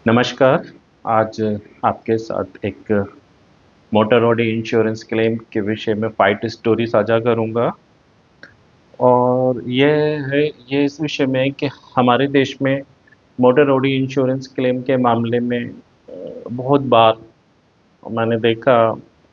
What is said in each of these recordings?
नमस्कार। आज आपके साथ एक मोटर ऑडी इंश्योरेंस क्लेम के विषय में फाइट स्टोरी साझा करूंगा। और ये इस विषय में है कि हमारे देश में मोटर ऑडी इंश्योरेंस क्लेम के मामले में बहुत बार मैंने देखा,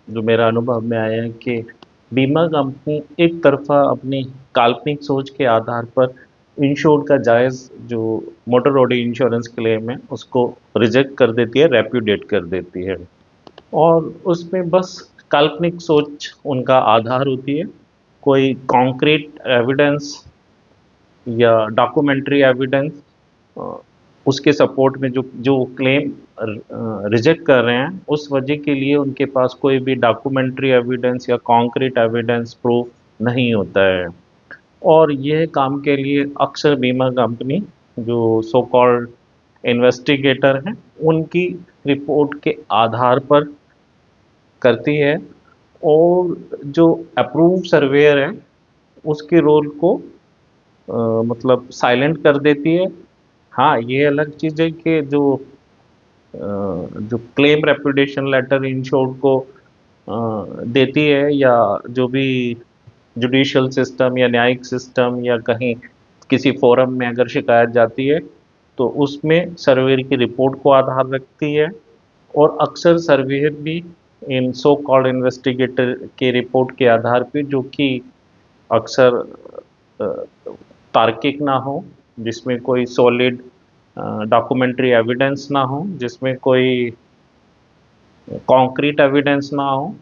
जो मेरा अनुभव में आया है कि बीमा कंपनी एक तरफा अपनी काल्पनिक सोच के आधार पर इंश्योर्ड का जायज़ जो मोटर ऑडी इंश्योरेंस क्लेम है उसको रिजेक्ट कर देती है, रेप्यूडिएट कर देती है। और उसमें बस काल्पनिक सोच उनका आधार होती है। कोई कॉन्क्रीट एविडेंस या डॉक्यूमेंट्री एविडेंस उसके सपोर्ट में जो जो क्लेम रिजेक्ट कर रहे हैं उस वजह के लिए उनके पास कोई भी डॉक्यूमेंट्री एविडेंस या कॉन्क्रीट एविडेंस प्रूफ नहीं होता है। और यह काम के लिए अक्सर बीमा कंपनी जो सो कॉल्ड इन्वेस्टिगेटर हैं उनकी रिपोर्ट के आधार पर करती है। और जो अप्रूव सर्वेयर है उसके रोल को मतलब साइलेंट कर देती है। हाँ, ये अलग चीज़ है कि जो क्लेम रेपुटेशन लेटर इंश्योर्ड को देती है, या जो भी जुडिशियल सिस्टम या न्यायिक सिस्टम या कहीं किसी फोरम में अगर शिकायत जाती है तो उसमें सर्वेयर की रिपोर्ट को आधार रखती है। और अक्सर सर्वेयर भी इन सो कॉल्ड इन्वेस्टिगेटर के रिपोर्ट के आधार पे, जो कि अक्सर अ, तार्किक ना हो, जिसमें कोई सॉलिड डॉक्यूमेंट्री एविडेंस ना हो, जिसमें कोई कॉन्क्रीट एविडेंस ना हो,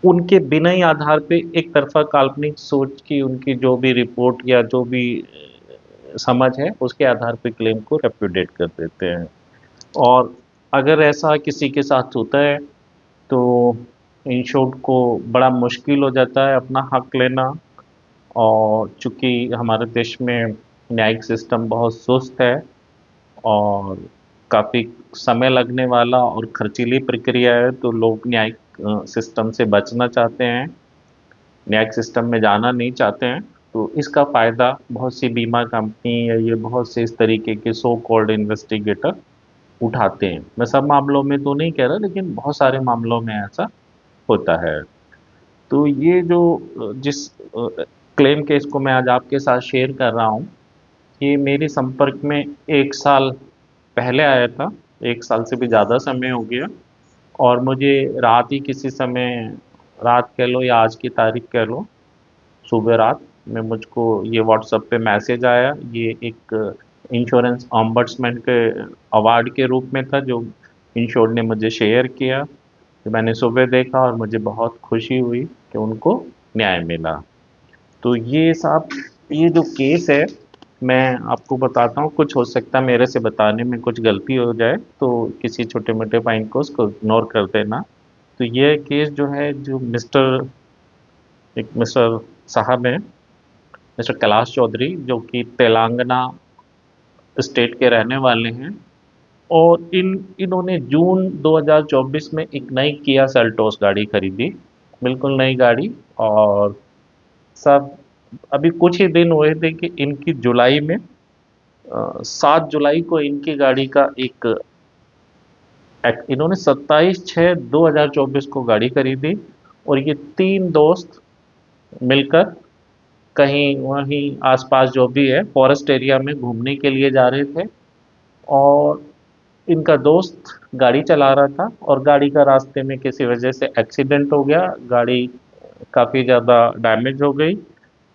उनके बिना ही आधार पे एक तरफा काल्पनिक सोच की उनकी जो भी रिपोर्ट या जो भी समझ है उसके आधार पे क्लेम को रेप्यूडिएट कर देते हैं। और अगर ऐसा किसी के साथ होता है तो इंश्योर्ड को बड़ा मुश्किल हो जाता है अपना हक लेना। और चूंकि हमारे देश में न्यायिक सिस्टम बहुत सुस्त है और काफ़ी समय लगने वाला और खर्चीली प्रक्रिया है, तो लोग न्यायिक सिस्टम से बचना चाहते हैं, न्यायिक सिस्टम में जाना नहीं चाहते हैं। तो इसका फ़ायदा बहुत सी बीमा कंपनी या ये बहुत से इस तरीके के सो कॉल्ड इन्वेस्टिगेटर उठाते हैं। मैं सब मामलों में तो नहीं कह रहा, लेकिन बहुत सारे मामलों में ऐसा होता है। तो ये जो जिस क्लेम केस को मैं आज आपके साथ शेयर कर रहा हूँ, ये मेरे संपर्क में 1 साल पहले आया था। 1 साल से भी ज़्यादा समय हो गया। और मुझे रात ही किसी समय, रात कह लो या आज की तारीख कह लो, सुबह रात में मुझको ये व्हाट्सएप पे मैसेज आया। ये एक इंश्योरेंस ऑम्बड्समैन के अवार्ड के रूप में था, जो इंश्योर ने मुझे शेयर किया। तो मैंने सुबह देखा और मुझे बहुत खुशी हुई कि उनको न्याय मिला। तो ये साहब, ये जो केस है, मैं आपको बताता हूँ। कुछ हो सकता है मेरे से बताने में कुछ गलती हो जाए, तो किसी छोटे मोटे पॉइंट को उसको इग्नोर कर देना। तो ये केस जो है, जो एक मिस्टर साहब हैं, मिस्टर कैलाश चौधरी, जो कि तेलंगाना स्टेट के रहने वाले हैं। और इन्होंने जून 2024 में एक नई किया सेल्टोस गाड़ी खरीदी, बिल्कुल नई गाड़ी। और सब अभी कुछ ही दिन हुए थे कि इनकी जुलाई में 7 जुलाई को इनकी गाड़ी का इन्होंने 27/6/2024 को गाड़ी खरीदी। और ये तीन दोस्त मिलकर कहीं वहीं आसपास जो भी है फॉरेस्ट एरिया में घूमने के लिए जा रहे थे। और इनका दोस्त गाड़ी चला रहा था और गाड़ी का रास्ते में किसी वजह से एक्सीडेंट हो गया। गाड़ी काफ़ी ज़्यादा डैमेज हो गई।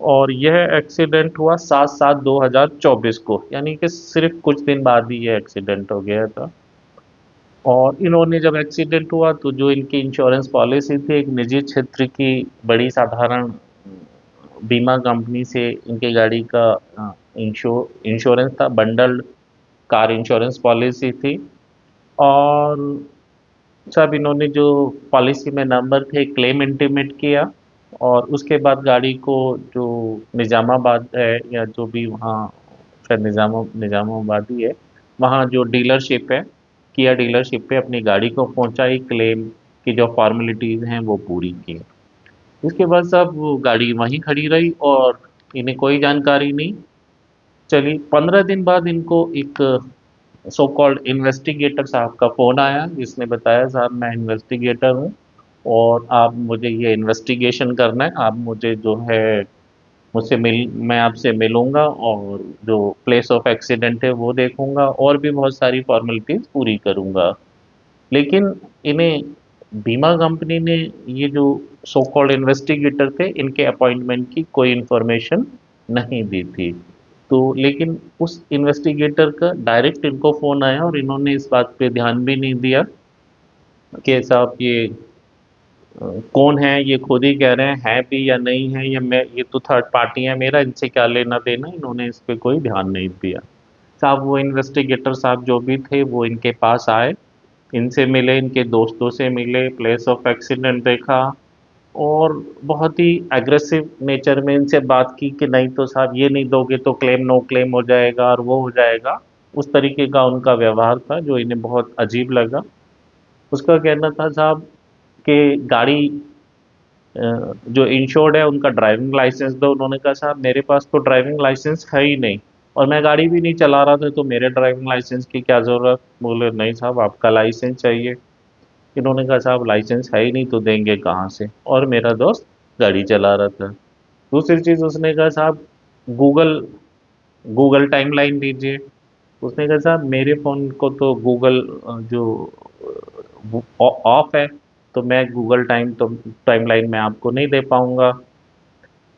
और यह एक्सीडेंट हुआ 7/7/2024 को, यानी कि सिर्फ कुछ दिन बाद ही ये एक्सीडेंट हो गया था। और इन्होंने जब एक्सीडेंट हुआ तो जो इनकी इंश्योरेंस पॉलिसी थी, एक निजी क्षेत्र की बड़ी साधारण बीमा कंपनी से इनकी गाड़ी का इंश्योरेंस था, बंडल्ड कार इंश्योरेंस पॉलिसी थी। और सब इन्होंने जो पॉलिसी में नंबर थे क्लेम इंटीमेट किया। और उसके बाद गाड़ी को जो निज़ामाबाद है, या जो भी वहाँ, शायद निज़ामाबाद ही है, वहाँ जो डीलरशिप है, किया डीलरशिप पे अपनी गाड़ी को पहुँचाई, क्लेम की जो फॉर्मेलिटीज़ हैं वो पूरी की। उसके बाद सब वो गाड़ी वहीं खड़ी रही और इन्हें कोई जानकारी नहीं चली। 15 दिन बाद इनको एक सो कॉल्ड इन्वेस्टिगेटर साहब का फ़ोन आया, जिसने बताया साहब मैं इन्वेस्टिगेटर हूँ और आप मुझे ये इन्वेस्टिगेशन करना है, आप मुझे जो है मुझसे मिल मैं आपसे मिलूँगा और जो प्लेस ऑफ एक्सीडेंट है वो देखूँगा और भी बहुत सारी फॉर्मेलिटीज़ पूरी करूँगा। लेकिन इन्हें बीमा कंपनी ने ये जो सो कॉल्ड इन्वेस्टिगेटर थे, इनके अपॉइंटमेंट की कोई इन्फॉर्मेशन नहीं दी थी। तो लेकिन उस इन्वेस्टिगेटर का डायरेक्ट इनको फ़ोन आया और इन्होंने इस बात पे ध्यान भी नहीं दिया कि साहब ये कौन है, ये खुद ही कह रहे हैं भी या नहीं है, या मैं ये तो थर्ड पार्टी है, मेरा इनसे क्या लेना देना। इन्होंने इस पे कोई ध्यान नहीं दिया साहब। वो इन्वेस्टिगेटर साहब जो भी थे वो इनके पास आए, इनसे मिले, इनके दोस्तों से मिले, प्लेस ऑफ एक्सीडेंट देखा और बहुत ही एग्रेसिव नेचर में इनसे बात की कि नहीं तो साहब ये नहीं दोगे तो क्लेम नो क्लेम हो जाएगा और वो हो जाएगा। उस तरीके का उनका व्यवहार था जो इन्हें बहुत अजीब लगा। उसका कहना था साहब कि गाड़ी जो इंश्योर्ड है उनका ड्राइविंग लाइसेंस दो। उन्होंने कहा साहब मेरे पास तो ड्राइविंग लाइसेंस है ही नहीं और मैं गाड़ी भी नहीं चला रहा था, तो मेरे ड्राइविंग लाइसेंस की क्या ज़रूरत। बोले नहीं साहब आपका लाइसेंस चाहिए। इन्होंने कहा साहब लाइसेंस है ही नहीं तो देंगे कहाँ से, और मेरा दोस्त गाड़ी चला रहा था। दूसरी चीज़ उसने कहा साहब गूगल गूगल टाइमलाइन दीजिए। उसने कहा साहब मेरे फ़ोन को तो गूगल जो ऑफ है, तो मैं गूगल टाइमलाइन में आपको नहीं दे पाऊंगा।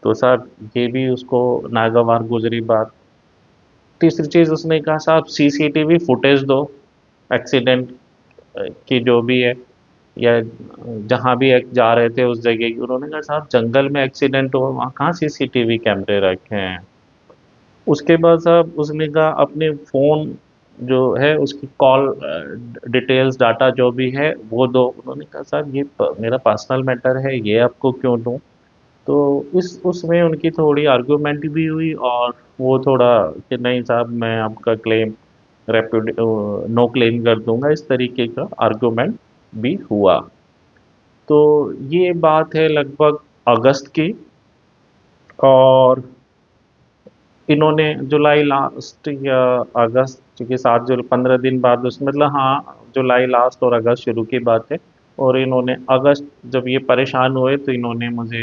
तो साहब ये भी उसको नागवार गुजरी बात। तीसरी चीज़ उसने कहा साहब सीसीटीवी फुटेज दो एक्सीडेंट की जो भी है, या जहाँ भी जा रहे थे उस जगह की। उन्होंने कहा साहब जंगल में एक्सीडेंट हुआ, वहाँ कहाँ सीसीटीवी कैमरे रखे हैं। उसके बाद साहब उसने कहा अपने फ़ोन जो है उसकी कॉल डिटेल्स डाटा जो भी है वो दो। उन्होंने कहा साहब ये मेरा पर्सनल मैटर है, ये आपको क्यों दूँ। तो इस उसमें उनकी थोड़ी आर्गुमेंट भी हुई और वो थोड़ा कि नहीं साहब मैं आपका क्लेम नो क्लेम कर दूंगा, इस तरीके का आर्गुमेंट भी हुआ। तो ये बात है लगभग अगस्त की। और इन्होंने जुलाई लास्ट या अगस्त के साथ जो 15 दिन बाद उस मतलब हाँ जुलाई लास्ट और अगस्त शुरू की बात है। और इन्होंने अगस्त जब ये परेशान हुए तो इन्होंने मुझे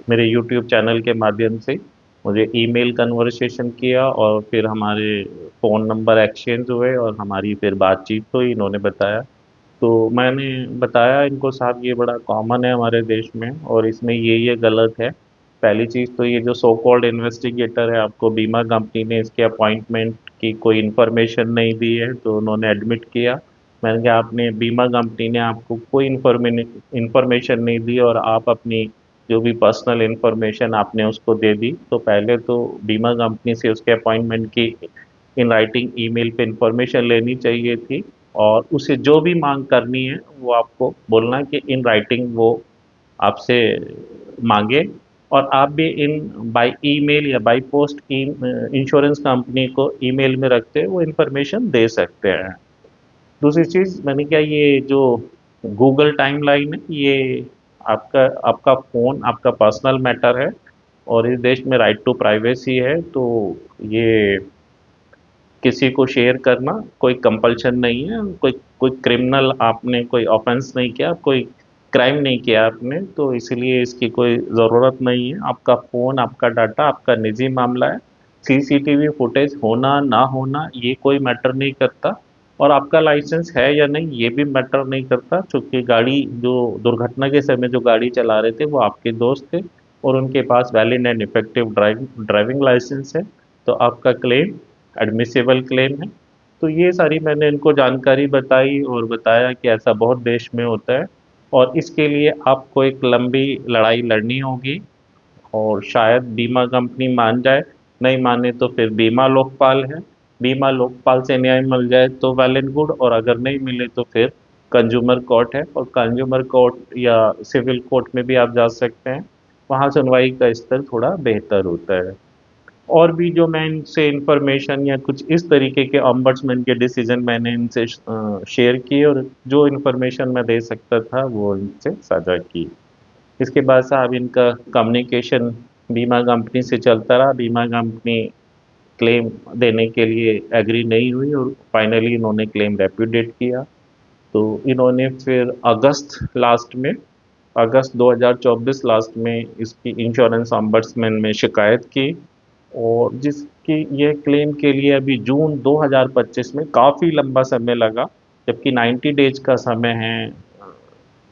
मेरे यूट्यूब चैनल के माध्यम से मुझे ईमेल कन्वर्सेशन किया और फिर हमारे फ़ोन नंबर एक्सचेंज हुए और हमारी फिर बातचीत हुई। इन्होंने बताया तो मैंने बताया इनको साहब ये बड़ा कॉमन है हमारे देश में और इसमें ये गलत है। पहली चीज़ तो ये जो सो कॉल्ड इन्वेस्टिगेटर है, आपको बीमा कंपनी ने इसके अपॉइंटमेंट की कोई इन्फॉर्मेशन नहीं दी है, तो उन्होंने एडमिट किया। मैंने कहा आपने बीमा कंपनी ने आपको कोई इन्फॉर्मेशन नहीं दी और आप अपनी जो भी पर्सनल इन्फॉर्मेशन आपने उसको दे दी। तो पहले तो बीमा कंपनी से उसके अपॉइंटमेंट की इन राइटिंग ईमेल पे इन्फॉर्मेशन लेनी चाहिए थी और उसे जो भी मांग करनी है वो आपको बोलना कि इन राइटिंग वो आपसे मांगे। और आप भी इन बाय ईमेल या बाय पोस्ट इंश्योरेंस कंपनी को ईमेल में रखते वो इन्फॉर्मेशन दे सकते हैं। दूसरी चीज़ मैंने क्या ये जो गूगल टाइमलाइन है ये आपका आपका फ़ोन आपका पर्सनल मैटर है और इस देश में राइट टू प्राइवेसी है। तो ये किसी को शेयर करना कोई कंपल्शन नहीं है। कोई कोई क्रिमिनल आपने कोई ऑफेंस नहीं किया, कोई क्राइम नहीं किया आपने, तो इसलिए इसकी कोई ज़रूरत नहीं है। आपका फ़ोन आपका डाटा आपका निजी मामला है। सीसीटीवी फुटेज होना ना होना ये कोई मैटर नहीं करता और आपका लाइसेंस है या नहीं ये भी मैटर नहीं करता, क्योंकि गाड़ी जो दुर्घटना के समय जो गाड़ी चला रहे थे वो आपके दोस्त थे और उनके पास valid and effective driving licence है। तो आपका क्लेम एडमिसिबल क्लेम है। तो ये सारी मैंने इनको जानकारी बताई और बताया कि ऐसा बहुत देश में होता है और इसके लिए आपको एक लंबी लड़ाई लड़नी होगी और शायद बीमा कंपनी मान जाए, नहीं माने तो फिर बीमा लोकपाल है। बीमा लोकपाल से न्याय मिल जाए तो वेल एंड गुड, और अगर नहीं मिले तो फिर कंज्यूमर कोर्ट है और कंज्यूमर कोर्ट या सिविल कोर्ट में भी आप जा सकते हैं। वहाँ सुनवाई का स्तर थोड़ा बेहतर होता है। और भी जो मैं इनसे इन्फॉर्मेशन या कुछ इस तरीके के ombudsman के डिसीजन मैंने इनसे शेयर किए और जो इन्फॉर्मेशन मैं दे सकता था वो इनसे साझा की। इसके बाद साहब इनका कम्युनिकेशन बीमा कंपनी से चलता रहा। बीमा कंपनी क्लेम देने के लिए एग्री नहीं हुई और फाइनली इन्होंने क्लेम रेप्यूडिएट किया। तो इन्होंने फिर अगस्त 2024 लास्ट में इसकी इंश्योरेंस ऑम्बड्समैन में शिकायत की, और जिसकी ये क्लेम के लिए अभी जून 2025 में काफ़ी लंबा समय लगा, जबकि 90 डेज का समय है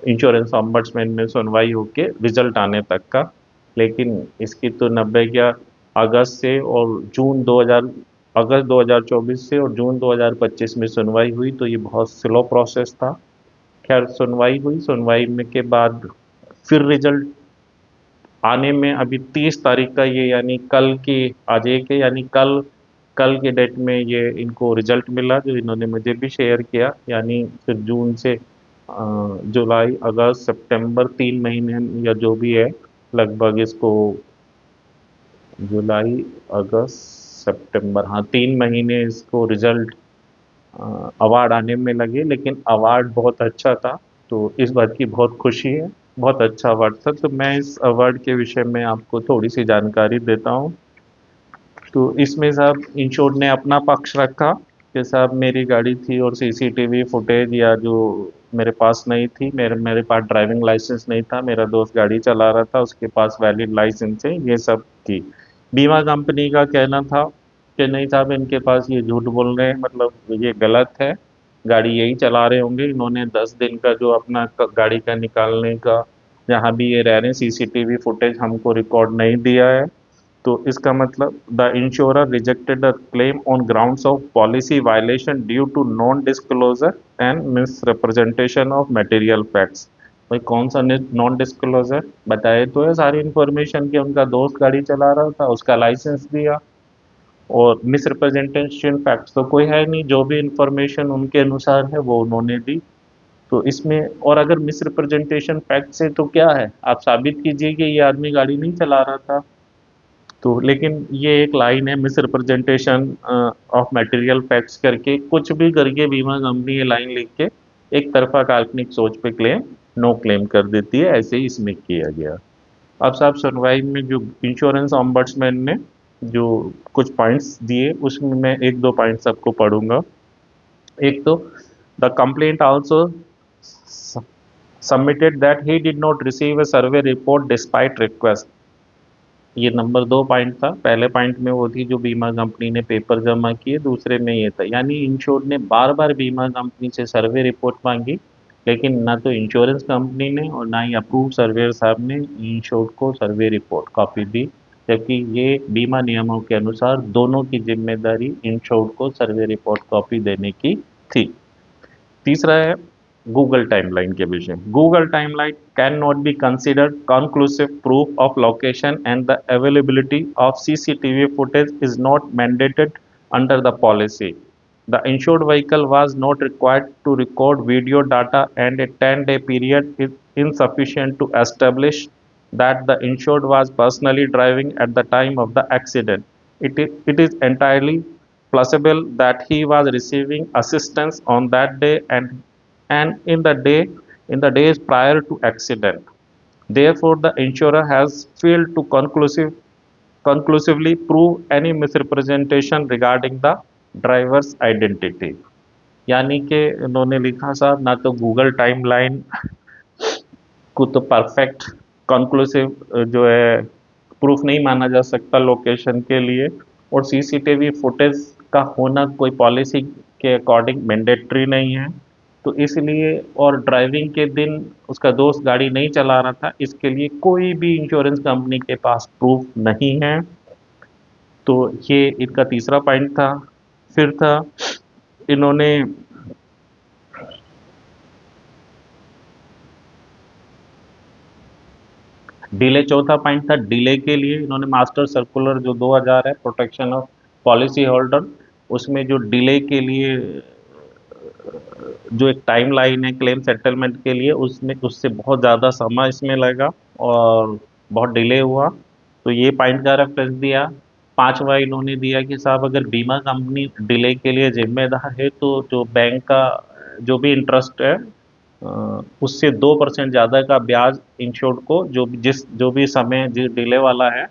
इंश्योरेंस ऑम्बड्समैन में सुनवाई होके रिजल्ट आने तक का। लेकिन इसकी तो 90 क्या, अगस्त से और जून 2000 अगस्त 2024 से और जून 2025 में सुनवाई हुई, तो ये बहुत स्लो प्रोसेस था। खैर सुनवाई हुई, सुनवाई में के बाद फिर रिजल्ट आने में अभी 30 तारीख का ये, यानी कल की, आज एक है यानी कल कल के डेट में ये इनको रिजल्ट मिला, जो इन्होंने मुझे भी शेयर किया। यानी फिर जून से जुलाई अगस्त सितंबर 3 महीने या जो भी है लगभग इसको, जुलाई अगस्त सितंबर, हाँ 3 महीने इसको रिजल्ट अवार्ड आने में लगे। लेकिन अवार्ड बहुत अच्छा था, तो इस बात की बहुत खुशी है। बहुत अच्छा अवार्ड था, तो मैं इस अवार्ड के विषय में आपको थोड़ी सी जानकारी देता हूँ। तो इसमें साहब इंश्योर्ड ने अपना पक्ष रखा कि साहब मेरी गाड़ी थी और सीसीटीवी फुटेज या जो मेरे पास नहीं थी, मेरे मेरे पास ड्राइविंग लाइसेंस नहीं था, मेरा दोस्त गाड़ी चला रहा था, उसके पास वैलिड लाइसेंस है, ये सब थी। बीमा कंपनी का कहना था कि नहीं साहब इनके पास ये झूठ बोल रहे हैं, मतलब ये गलत है, गाड़ी यही चला रहे होंगे, इन्होंने 10 दिन का जो अपना गाड़ी का निकालने का जहाँ भी ये रह रहे हैं सीसीटीवी फुटेज हमको रिकॉर्ड नहीं दिया है। तो इसका मतलब the insurer rejected the claim on grounds of policy violation due to non disclosure and misrepresentation of material facts. भाई कौन सा नॉन डिस्क्लोजर, बताए तो है सारी इन्फॉर्मेशन कि उनका दोस्त गाड़ी चला रहा था, उसका लाइसेंस दिया, और मिस रिप्रेजेंटेशन फैक्ट्स तो कोई है नहीं, जो भी इंफॉर्मेशन उनके अनुसार है वो उन्होंने दी। तो इसमें, और अगर मिस रिप्रेजेंटेशन फैक्ट्स है तो क्या है, आप साबित कीजिए कि ये आदमी गाड़ी नहीं चला रहा था। तो लेकिन ये एक लाइन है miss representation of material facts करके, कुछ भी करके बीमा कंपनी ये लाइन लिख के एक तरफा काल्पनिक सोच पे क्लेम नो क्लेम कर देती है, ऐसे ही इसमें किया गया। अब साहब सुनवाई में जो इंश्योरेंस ऑम्बड्समैन ने जो कुछ पॉइंट्स दिए, उसमें मैं एक दो पॉइंट्स आपको पढ़ूंगा। एक तो the complaint also submitted that he did not receive a survey report despite request. ये नंबर 2 पॉइंट था। पहले पॉइंट में वो थी जो बीमा कंपनी ने पेपर जमा किए, दूसरे में ये था, यानी इंश्योर्ड ने बार बार बीमा कंपनी से सर्वे रिपोर्ट मांगी, लेकिन ना तो इंश्योरेंस कंपनी ने और ना ही अप्रूव सर्वेयर साहब ने इंश्योर्ड को सर्वे रिपोर्ट कॉपी दी, जबकि ये बीमा नियमों के अनुसार दोनों की जिम्मेदारी इंश्योर्ड को सर्वे रिपोर्ट कॉपी देने की थी। तीसरा है गूगल टाइमलाइन के विषय। Google timeline can not be considered conclusive proof of location and the availability of CCTV footage is not mandated under the policy. The insured vehicle was not required to record video data and a 10-day period is insufficient to establish that the insured was personally driving at the time of the accident. It is entirely plausible that he was receiving assistance on that day and in the days prior to accident. Therefore, the insurer has failed to conclusively prove any misrepresentation regarding the driver's identity। यानी कि इन्होंने लिखा साहब ना तो Google timeline को तो perfect conclusive जो है प्रूफ नहीं माना जा सकता लोकेशन के लिए, और सीसीटीवी फुटेज का होना कोई पॉलिसी के अकॉर्डिंग मैंडेटरी नहीं है। तो इसलिए, और ड्राइविंग के दिन उसका दोस्त गाड़ी नहीं चला रहा था, इसके लिए कोई भी इंश्योरेंस कंपनी के पास प्रूफ नहीं है। तो ये इनका तीसरा पॉइंट था। फिर था इन्होंने डिले, चौथा पॉइंट था डिले के लिए इन्होंने मास्टर सर्कुलर जो 2000 है प्रोटेक्शन ऑफ पॉलिसी होल्डर, उसमें जो डिले के लिए जो एक टाइम लाइन है क्लेम सेटलमेंट के लिए, उसमें उससे बहुत ज़्यादा समय इसमें लगा और बहुत डिले हुआ। तो ये पॉइंट का रेफरेंस दिया। पांचवा इन्होंने दिया कि साहब अगर बीमा कंपनी डिले के लिए जिम्मेदार है तो जो बैंक का जो भी इंटरेस्ट है उससे 2% ज़्यादा का ब्याज इंश्योर्ड को जो भी समय जो डिले वाला है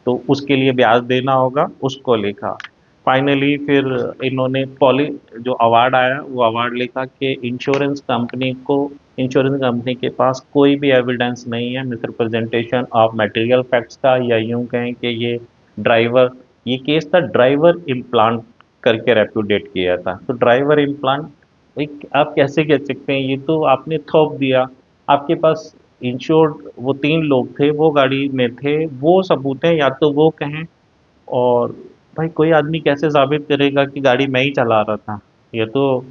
तो उसके लिए ब्याज देना होगा, उसको लिखा। फाइनली फिर इन्होंने पॉली जो अवार्ड आया वो अवार्ड लिखा कि इंश्योरेंस कंपनी के पास कोई भी एविडेंस नहीं है मिसरिप्रेजेंटेशन ऑफ मटेरियल फैक्ट्स का, या यूं कहें कि ड्राइवर ये केस था ड्राइवर इम्प्लांट करके रेप्यूडेट किया था। तो ड्राइवर इम्प्लांट एक आप कैसे कह सकते हैं, ये तो आपने थोप दिया। आपके पास इंश्योर्ड वो 3 लोग थे, वो गाड़ी में थे, वो सबूत है, या तो वो कहें। और भाई कोई आदमी कैसे साबित करेगा कि गाड़ी मैं ही चला रहा था? ये तो,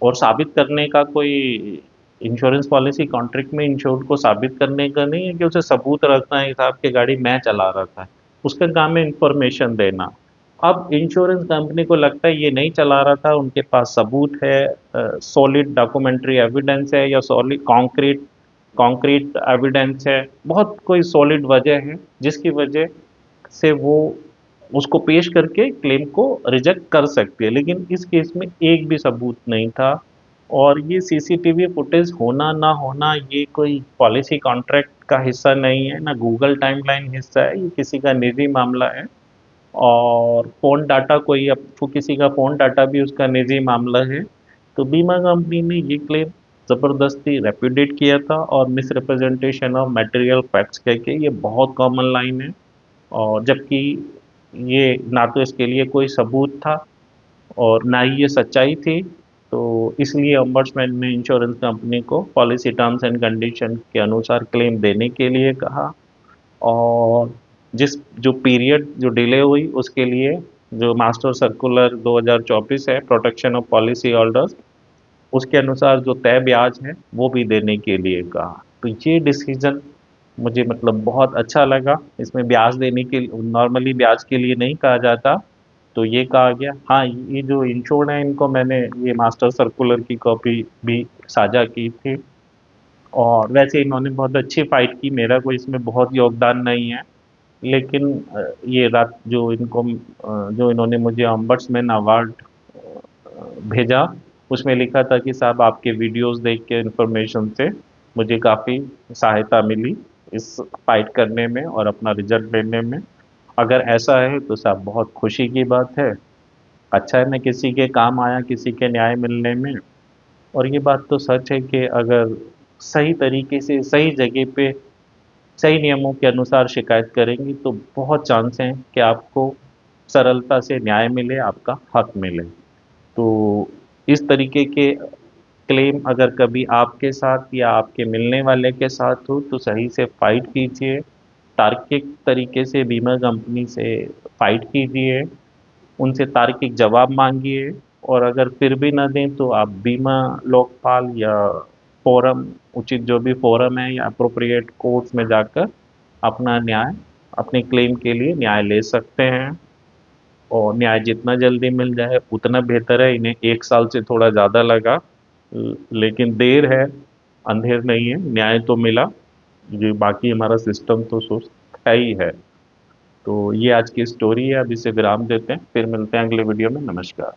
और साबित करने का कोई इंश्योरेंस पॉलिसी कॉन्ट्रैक्ट में इंश्योर्ड को साबित करने का नहीं है कि उसे सबूत रखना है साहब कि गाड़ी मैं चला रहा था। उसका काम है इंफॉर्मेशन देना। अब इंश्योरेंस कंपनी को लगता है ये नहीं चला रहा था, उनके पास सबूत है, सॉलिड डॉक्यूमेंट्री एविडेंस है, या सॉलिड कॉन्क्रीट कॉन्क्रीट एविडेंस है, बहुत कोई सॉलिड वजह है जिसकी वजह से वो उसको पेश करके क्लेम को रिजेक्ट कर सकती है। लेकिन इस केस में एक भी सबूत नहीं था। और ये सीसीटीवी फुटेज होना ना होना ये कोई पॉलिसी कॉन्ट्रैक्ट का हिस्सा नहीं है, ना गूगल टाइमलाइन हिस्सा है, ये किसी का निजी मामला है। और फ़ोन डाटा कोई अब तो किसी का फ़ोन डाटा भी उसका निजी मामला है। तो बीमा कंपनी ने ये क्लेम ज़बरदस्ती रेप्यूडिएट किया था, और miss representation of material facts कह के ये बहुत कॉमन लाइन है। और जबकि ये ना तो इसके लिए कोई सबूत था और ना ही ये सच्चाई थी। तो इसलिए ओम्बड्समैन ने इंश्योरेंस कंपनी को पॉलिसी टर्म्स एंड कंडीशन के अनुसार क्लेम देने के लिए कहा। और जिस जो पीरियड जो डिले हुई उसके लिए जो मास्टर सर्कुलर 2024 है प्रोटेक्शन ऑफ पॉलिसी होल्डर्स, उसके अनुसार जो तय ब्याज है वो भी देने के लिए कहा। तो ये डिसीजन मुझे मतलब बहुत अच्छा लगा। इसमें ब्याज देने के नॉर्मली ब्याज के लिए नहीं कहा जाता, तो ये कहा गया। हाँ, ये जो इंश्योर्ड है इनको मैंने ये मास्टर सर्कुलर की कॉपी भी साझा की थी। और वैसे इन्होंने बहुत अच्छी फाइट की, मेरा कोई इसमें बहुत योगदान नहीं है। लेकिन ये रात जो इनको जो इन्होंने मुझे ऑम्बड्समैन अवार्ड भेजा, उसमें लिखा था कि साहब आपके वीडियोस देख के इन्फॉर्मेशन से मुझे काफ़ी सहायता मिली इस फाइट करने में और अपना रिजल्ट लेने में। अगर ऐसा है तो साहब बहुत खुशी की बात है। अच्छा है मैं किसी के काम आया, किसी के न्याय मिलने में। और ये बात तो सच है कि अगर सही तरीके से सही जगह पे सही नियमों के अनुसार शिकायत करेंगी तो बहुत चांस हैं कि आपको सरलता से न्याय मिले, आपका हक मिले। तो इस तरीके के क्लेम अगर कभी आपके साथ या आपके मिलने वाले के साथ हो तो सही से फाइट कीजिए, तार्किक तरीके से बीमा कंपनी से फाइट कीजिए, उनसे तार्किक जवाब मांगिए। और अगर फिर भी ना दें तो आप बीमा लोकपाल या फोरम, उचित जो भी फोरम है या अप्रोप्रिएट कोर्ट्स में जाकर अपना न्याय, अपने क्लेम के लिए न्याय ले सकते हैं। और न्याय जितना जल्दी मिल जाए उतना बेहतर है। इन्हें 1 साल से थोड़ा ज़्यादा लगा, लेकिन देर है, अंधेर नहीं है, न्याय तो मिला। ये बाकी हमारा सिस्टम तो सुस्त है ही है। तो ये आज की स्टोरी है, अब इसे विराम देते हैं, फिर मिलते हैं अगले वीडियो में। नमस्कार।